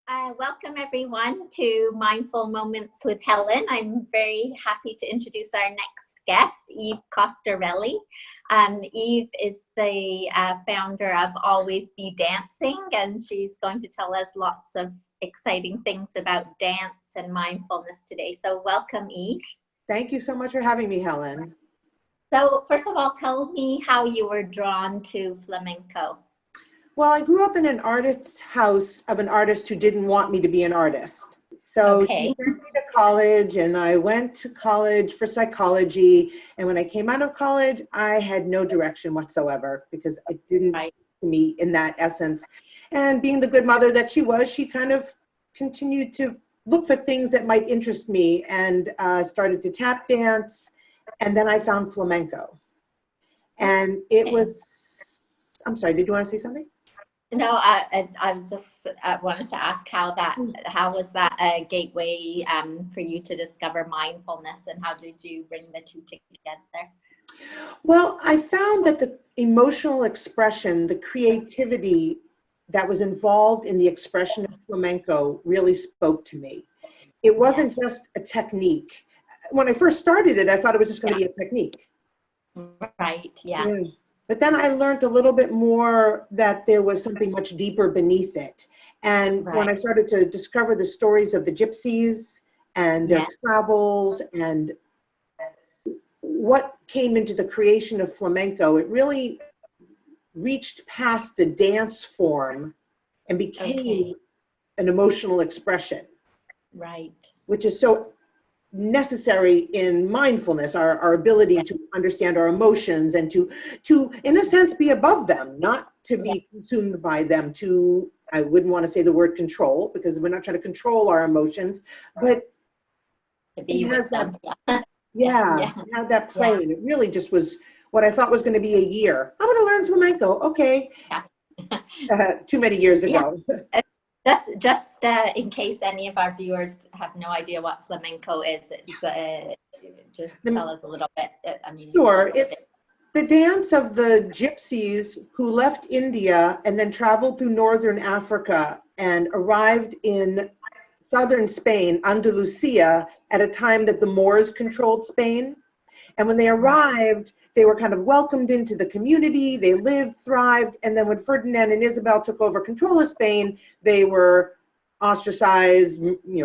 Welcome everyone to Mindful Moments with Helen. I'm very happy to introduce our next guest, Eve Costarelli. Eve is the founder of Always Be Dancing, and she's going to tell us lots of exciting things about dance and mindfulness today. So welcome, Eve. Thank you so much for having me, Helen. So first of all, tell me how you were drawn to flamenco. Well, I grew up in an artist's house of an artist who didn't want me to be an artist. So Okay. he sent me to college, and I went to college for psychology. And when I came out of college, I had no direction whatsoever because it didn't speak to me in that essence. And being the good mother that she was, she kind of continued to look for things that might interest me and started to tap dance. And then I found flamenco. And it was, I'm sorry, did you want to say something? No, I just wanted to ask how was that a gateway for you to discover mindfulness, and how did you bring the two together? Well, I found that the emotional expression, the creativity that was involved in the expression of flamenco really spoke to me. It wasn't just a technique. When I first started it, I thought it was just going to be a technique. Right, yeah. But then I learned a little bit more that there was something much deeper beneath it. And when I started to discover the stories of the gypsies and their travels and what came into the creation of flamenco, it really reached past the dance form and became an emotional expression. Right. Which is so necessary in mindfulness, our ability to understand our emotions and to in a sense be above them, not to be consumed by them, to, I wouldn't want to say the word control because we're not trying to control our emotions, but it has that, it had that play, and it really just was what I thought was going to be a year. I'm going to learn flamenco, okay. Too many years ago. Just in case any of our viewers have no idea what flamenco is, just tell us a little bit. Sure, it's the dance of the gypsies who left India and then traveled through northern Africa and arrived in southern Spain, Andalusia, at a time that the Moors controlled Spain. And when they arrived, they were kind of welcomed into the community, they lived, thrived, and then when Ferdinand and Isabel took over control of Spain, they were ostracized,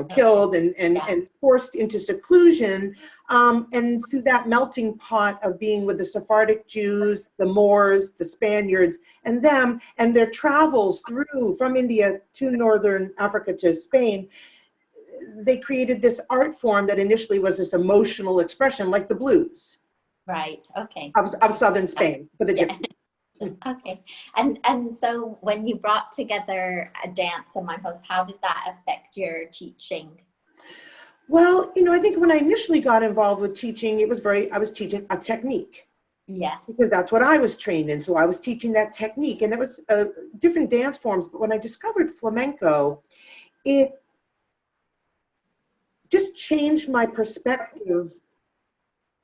killed and forced into seclusion. And through that melting pot of being with the Sephardic Jews, the Moors, the Spaniards, and them, and their travels from India to northern Africa to Spain, they created this art form that initially was this emotional expression, like the blues. Right. Okay. Of southern Spain for the gypsies. Okay. And so when you brought together a dance and mindfulness, how did that affect your teaching? Well, I think when I initially got involved with teaching, I was teaching a technique. Yes. Because that's what I was trained in. So I was teaching that technique, and it was different dance forms. But when I discovered flamenco, it just changed my perspective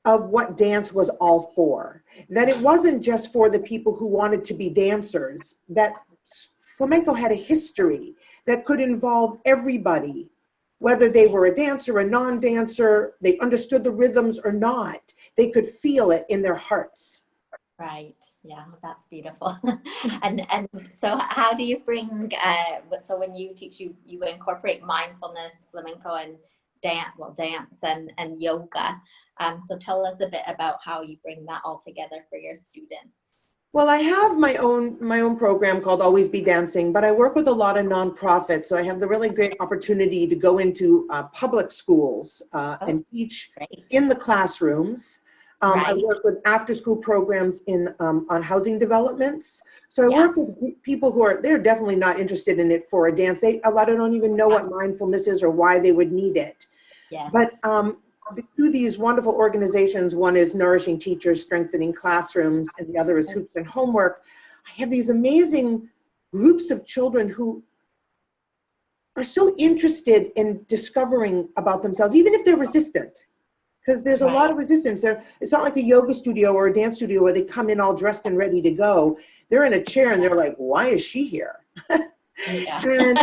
of what dance was all for. That it wasn't just for the people who wanted to be dancers, that flamenco had a history that could involve everybody, whether they were a dancer, a non-dancer, they understood the rhythms or not, they could feel it in their hearts. Right. Yeah, that's beautiful. and so how do you bring, so when you teach, you incorporate mindfulness, flamenco, and dance and yoga. So tell us a bit about how you bring that all together for your students. Well, I have my own program called Always Be Dancing, but I work with a lot of nonprofits. So I have the really great opportunity to go into public schools and teach in the classrooms. I work with after-school programs on housing developments. So I work with people they're definitely not interested in it for a dance. A lot of them don't even know what mindfulness is or why they would need it. Yeah. But through these wonderful organizations, one is Nourishing Teachers, Strengthening Classrooms, and the other is Hoops and Homework. I have these amazing groups of children who are so interested in discovering about themselves, even if they're resistant. Because there's a lot of resistance there. It's not like a yoga studio or a dance studio where they come in all dressed and ready to go. They're in a chair and they're like, why is she here? And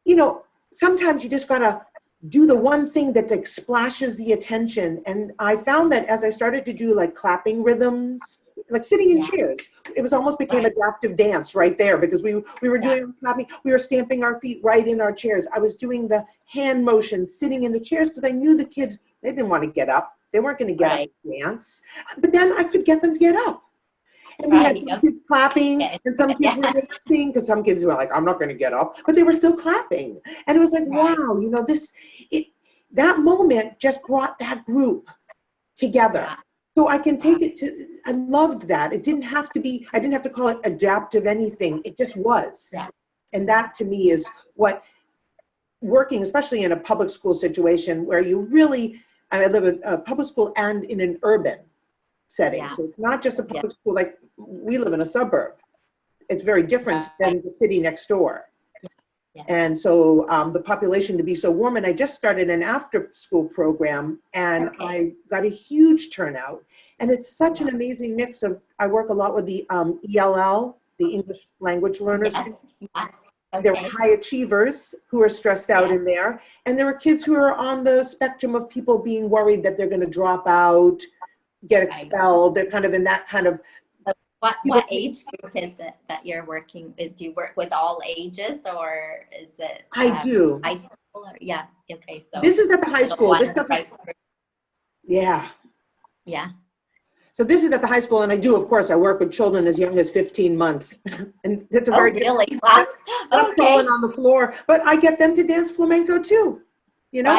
you know, sometimes you just gotta do the one thing that like splashes the attention. And I found that as I started to do like clapping rhythms, like sitting in chairs, it was almost became adaptive dance right there, because we were doing clapping, we were stamping our feet right in our chairs. I was doing the hand motion sitting in the chairs because I knew the kids, they didn't want to get up. They weren't going to get up and dance. But then I could get them to get up. And we had some kids clapping, and some kids were dancing, because some kids were like, I'm not going to get up, but they were still clapping. And it was like, wow, you know, that moment just brought that group together. So I can take it to, I loved that. It didn't have to be, I didn't have to call it adaptive anything. It just was. And that to me is what working, especially in a public school situation where you really, I live in a public school and in an urban setting. So it's not just a public school, like we live in a suburb. It's very different than the city next door. And so the population to be so warm, and I just started an after school program, and I got a huge turnout, and it's such an amazing mix of, I work a lot with the ELL, the English language learners. There were high achievers who are stressed out in there, and there were kids who are on the spectrum of people being worried that they're going to drop out, get expelled. They're kind of in that kind of. What age group is it that you're working with? Do you work with all ages, or is it? I do. High school? Or, okay. So this is at the high school. This stuff. Yeah. So this is at the high school, and I do, of course, I work with children as young as 15 months. And it's a very really? Wow. I'm crawling on the floor, but I get them to dance flamenco too. You know,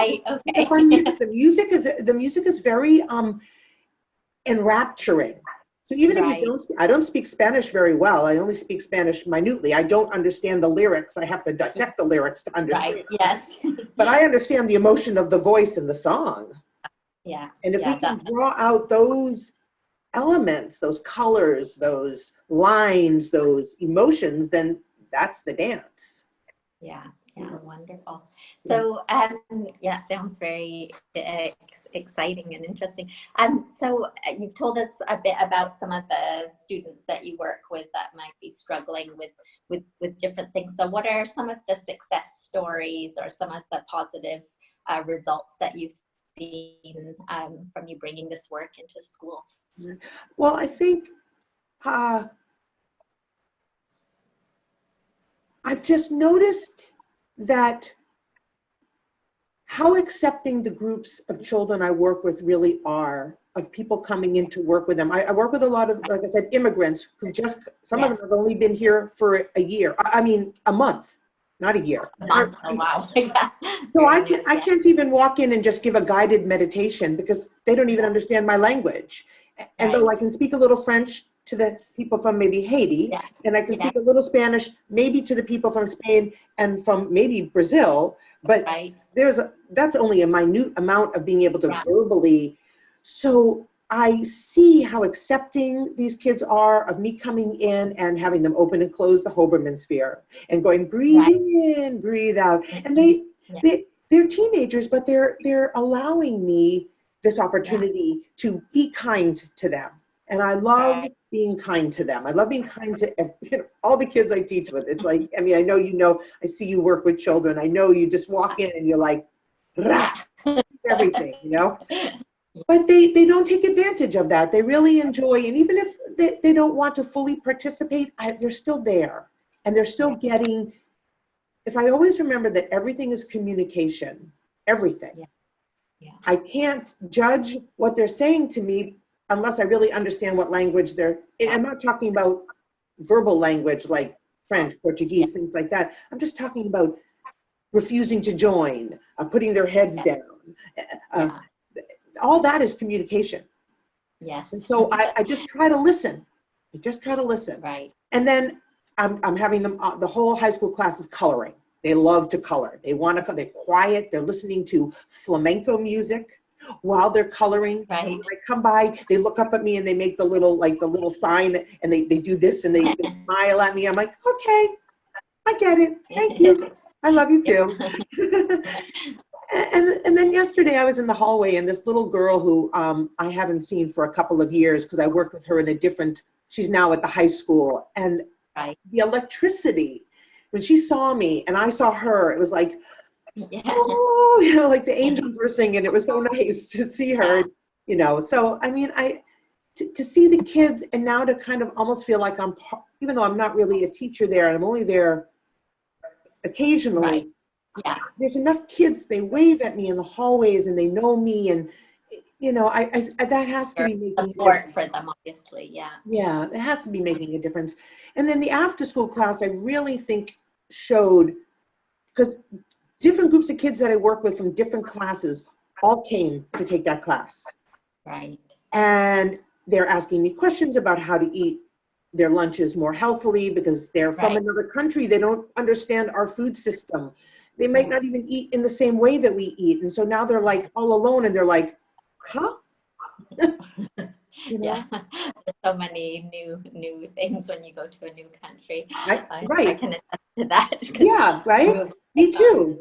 the fun music. The music is very enrapturing. So even if you don't, I don't speak Spanish very well. I only speak Spanish minutely. I don't understand the lyrics. I have to dissect the lyrics to understand. But I understand the emotion of the voice in the song. And if we can draw out those elements, those colors, those lines, those emotions, then that's the dance. Wonderful. So sounds very exciting and interesting. So you've told us a bit about some of the students that you work with that might be struggling with different things. So what are some of the success stories or some of the positive results that you've seen from you bringing this work into schools? Well, I think I've just noticed that how accepting the groups of children I work with really are, of people coming in to work with them. I work with a lot of, like I said, immigrants who just, some of them have only been here for a year. I mean, a month, not a year. A month. Oh, wow. So I can't even walk in and just give a guided meditation because they don't even understand my language. And though I can speak a little French to the people from maybe Haiti, and I can speak a little Spanish maybe to the people from Spain and from maybe Brazil, but that's only a minute amount of being able to verbally. So I see how accepting these kids are of me coming in and having them open and close the Hoberman sphere and going, breathe in, breathe out. And they're teenagers, but they're allowing me this opportunity to be kind to them. And I love being kind to them. I love being kind to all the kids I teach with. It's like, I mean, I know, I see you work with children. I know you just walk in and you're like, everything, But they don't take advantage of that. They really enjoy, and even if they don't want to fully participate, they're still there. And they're still getting, if I always remember that everything is communication, everything. I can't judge what they're saying to me unless I really understand what language I'm not talking about verbal language like French, Portuguese, things like that. I'm just talking about refusing to join, putting their heads down. All that is communication. And so I just try to listen. And then I'm having them, the whole high school class is coloring. They love to color. They're quiet. They're listening to flamenco music while they're coloring. When I come by, they look up at me and they make the little sign, and they do this and they smile at me. I'm like, okay, I get it. Thank you. I love you too. And then yesterday I was in the hallway, and this little girl who I haven't seen for a couple of years because I worked with her in she's now at the high school, and the electricity when she saw me and I saw her, it was like, Yeah. oh, you know, like the angels were singing. It was so nice to see her, you know. So, I mean, to see the kids and now to kind of almost feel like even though I'm not really a teacher there, and I'm only there occasionally, Right. Yeah. there's enough kids, they wave at me in the hallways and they know me, and you know, that has to be making support for them, obviously. Yeah. Yeah, it has to be making a difference. And then the after school class, I really think showed, because different groups of kids that I work with from different classes all came to take that class. Right. And they're asking me questions about how to eat their lunches more healthily because they're from another country. They don't understand our food system. They might not even eat in the same way that we eat. And so now they're like all alone and they're like, huh? You know? Yeah, there's so many new things when you go to a new country. I can attest to that. Yeah, right? Me too.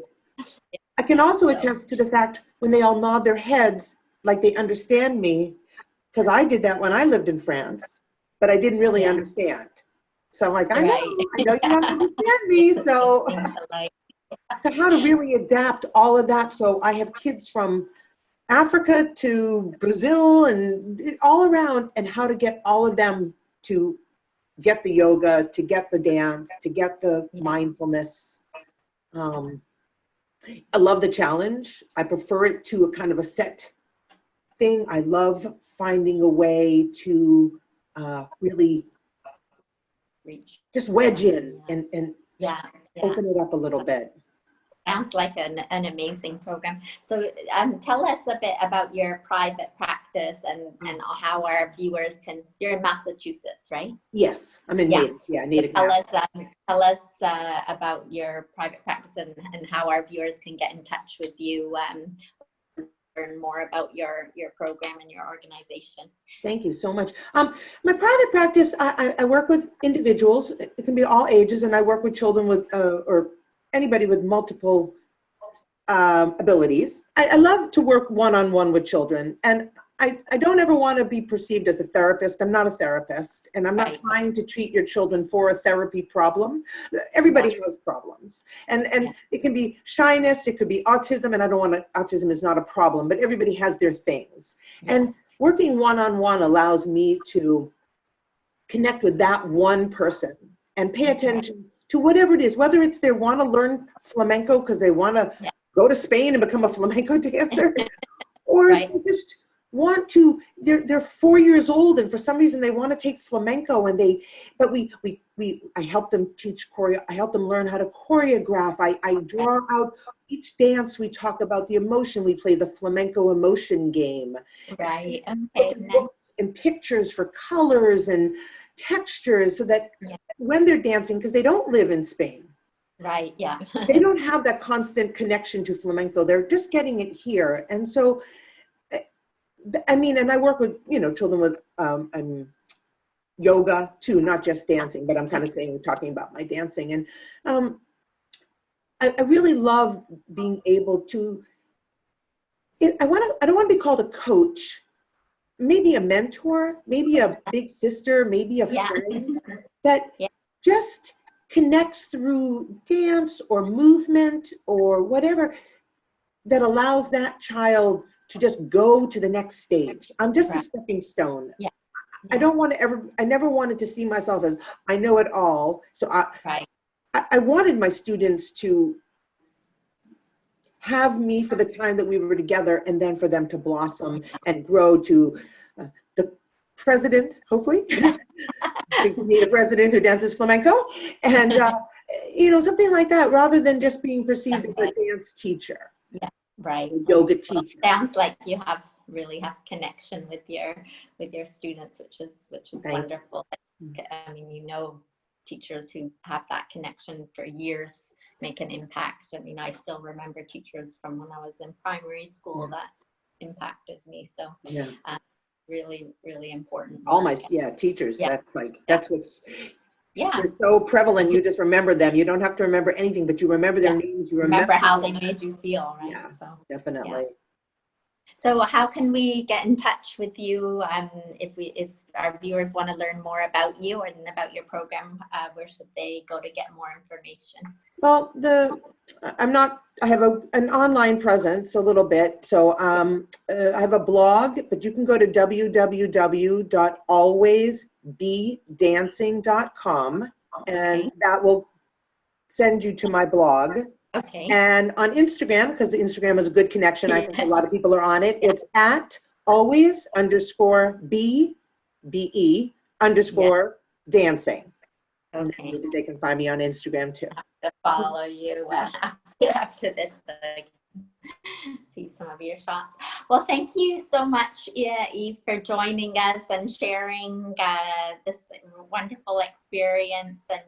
I can also attest to the fact when they all nod their heads like they understand me, because I did that when I lived in France, but I didn't really understand. So I'm like, I know you don't understand me. So how to really adapt all of that. So I have kids from Africa to Brazil and all around, and how to get all of them to get the yoga, to get the dance, to get the mindfulness. I love the challenge. I prefer it to a kind of a set thing. I love finding a way to really just wedge in and open it up a little bit. Sounds like an amazing program. So tell us a bit about your private practice and how our viewers can, you're in Massachusetts, right? Yes, I'm in Natick. Yeah, Natick. Tell us about your private practice and how our viewers can get in touch with you, learn more about your program and your organization. Thank you so much. My private practice, I work with individuals. It can be all ages, and I work with children with or anybody with multiple abilities. I love to work one-on-one with children, and I don't ever want to be perceived as a therapist. I'm not a therapist, and I'm not trying to treat your children for a therapy problem. Everybody has problems, and it can be shyness, it could be autism, and I don't want to, autism is not a problem, but everybody has their things. And working one-on-one allows me to connect with that one person and pay attention to whatever it is, whether it's they want to learn flamenco because they want to go to Spain and become a flamenco dancer, or they just want to, they're 4 years old and for some reason they want to take flamenco, and I help them teach I help them learn how to choreograph. I draw out each dance. We talk about the emotion. We play the flamenco emotion game. Right. Okay. Books and pictures for colors and textures, so that when they're dancing, because they don't live in Spain, they don't have that constant connection to flamenco. They're just getting it here. And so I mean, and I work with children with yoga too, not just dancing, but I'm kind of talking about my dancing. And I really love being able to, I don't want to be called a coach, maybe a mentor, maybe a big sister, maybe a friend that just connects through dance or movement or whatever that allows that child to just go to the next stage. I'm just a stepping stone. I never wanted to see myself as I know it all. So I wanted my students to have me for the time that we were together, and then for them to blossom and grow to the president, hopefully. We need a president who dances flamenco, and something like that, rather than just being perceived as a dance teacher. Yoga teacher. Sounds like you really have connection with your students, which is wonderful. I mean, teachers who have that connection for years make an impact. I mean, I still remember teachers from when I was in primary school that impacted me. So really, really important. All my teachers. That's what's they're so prevalent. You just remember them. You don't have to remember anything, but you remember their names. You remember how they made you feel, right? Yeah, definitely. So how can we get in touch with you if our viewers want to learn more about you and about your program? Where should they go to get more information? Well, I have an online presence a little bit. So I have a blog, but you can go to www.alwaysbedancing.com, and that will send you to my blog. Okay. And on Instagram, because the Instagram is a good connection, I think a lot of people are on it. It's at always_BE_dancing. Okay. Maybe they can find me on Instagram too. To follow you after this to see some of your shots. Well, thank you so much, Eve, for joining us and sharing this wonderful experience. And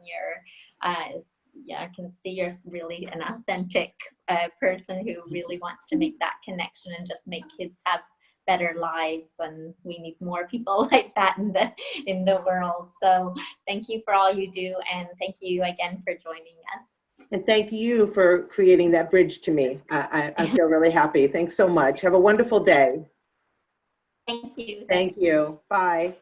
I can see you're really an authentic person who really wants to make that connection and just make kids have better lives, and we need more people like that in the world. So thank you for all you do, and thank you again for joining us. And thank you for creating that bridge to me. I feel really happy. Thanks so much. Have a wonderful day. Thank you. Thank you. Bye.